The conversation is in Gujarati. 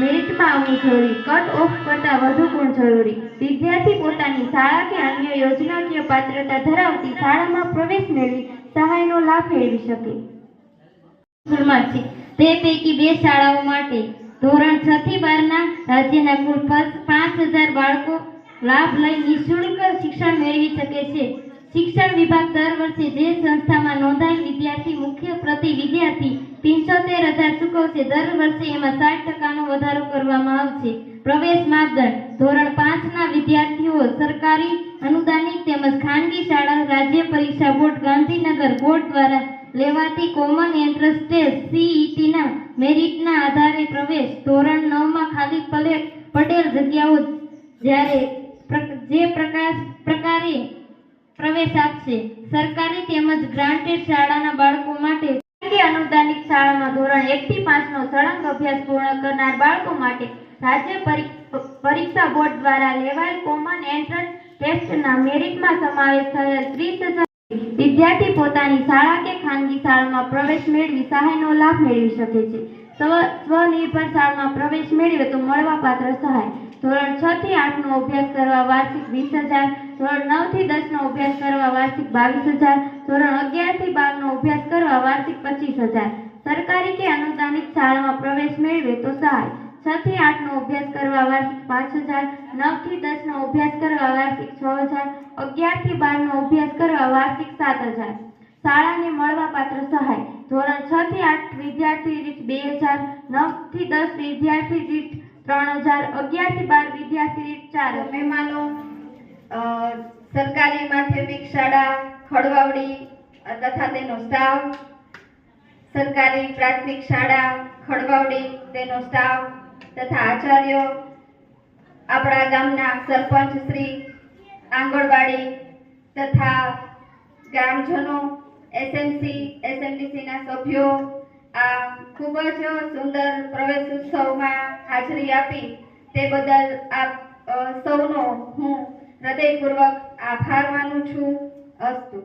મેરિટમાં આવવું જરૂરી, કટ ઓફ કરતા વધુ ગુણ જરૂરી। વિદ્યાર્થી પોતાની શાળા કે અન્ય યોજનાકીય પાત્રતા ધરાવતી શાળામાં પ્રવેશ મેળવી સહાયનો લાભ મેળવી શકે। તે પૈકી 2 શાળાઓ માટે ધોરણ 6 થી 12 રાજ્યના કુલ 5000 બાળકો લાભ લઈ નિઃશુલ્ક શિક્ષણ મેળવી શકે છે। શિક્ષણ વિભાગ દર વર્ષે જે સંસ્થામાં નોંધાયેલ વિદ્યાર્થી મુખ્ય પ્રતિ વિદ્યાર્થી 75000 ચૂકવશે, દર વર્ષે એમાં 60% વધારો કરવામાં આવશે। પ્રવેશ માપદંડ: ધોરણ 5 ના વિદ્યાર્થીઓ સરકારી, અનુદાનિત તેમજ ખાનગી શાળા રાજ્ય પરીક્ષા બોર્ડ ગાંધીનગર બોર્ડ દ્વારા લેવાતી કોમન એન્ટ્રન્સ ટેસ્ટ CET ના મેરિટના આધારે પ્રવેશ। ધોરણ 9 માં ખાલી પડેલ જગ્યાઓ જે પ્રકારે પ્રવેશ આપશે। સરકારી તેમજ ગ્રાન્ટેડ શાળાના બાળકો માટે કે અનુદાનિત શાળામાં ધોરણ 1 થી 5 નો સળંગ અભ્યાસ પૂર્ણ કરનાર બાળકો માટે રાજ્ય પરીક્ષા બોર્ડ દ્વારા લેવાયેલ કોમન એન્ટ્રન્સ ટેસ્ટના મેરિટમાં સમાવેશ થયેલ 30000 વિદ્યાર્થી પોતાની શાળા કે ખાનગી શાળામાં પ્રવેશ મેળવી સહાયનો લાભ મેળવી શકે છે। સ્વનિર્ભર શાળામાં પ્રવેશ મેળવે તો મળવાપાત્ર સહાય: ધોરણ 6 થી 8 નો અભ્યાસ કરવા વાર્ષિક 20000, ધોરણ 9 થી 10 નો અભ્યાસ કરવા વાર્ષિક 22000, ધોરણ 11 થી 12 નો અભ્યાસ કરવા વાર્ષિક 25000। સરકારી કે અનુદાનિત શાળામાં પ્રવેશ મેળવે તો સહાય: 6 થી 8 નો અભ્યાસ કરવા વાર્ષિક 5000, 9 થી 10 નો અભ્યાસ કરવા વાર્ષિક 6000, 11 થી 12 નો અભ્યાસ કરવા વાર્ષિક 7000। શાળાને મળવાપાત્ર સહાય: ધોરણ 6 થી 8 વિદ્યાર્થી દીઠ 2000, 9 થી 10 વિદ્યાર્થી દીઠ 3000, 11 થી 12 વિદ્યાર્થી દીઠ 4000। મહેમાનો, સરકારી માધ્યમિક શાળા ખડવાવડી તથા તેનો સ્ટાફ, સરકારી પ્રાથમિક શાળા ખડવાવડી તેનો સ્ટાફ તથા આચાર્યો, આપણા ગામના સરપંચ શ્રી, આંગણવાડી તથા ગ્રામજનો, SMDC ના સભ્યો આ ખૂબ જ સુંદર પ્રવેશ ઉત્સવમાં હાજરી આપી તે બદલ આપ સૌનો હું હૃદયપૂર્વક આભાર માનું છું। અસ્તુ।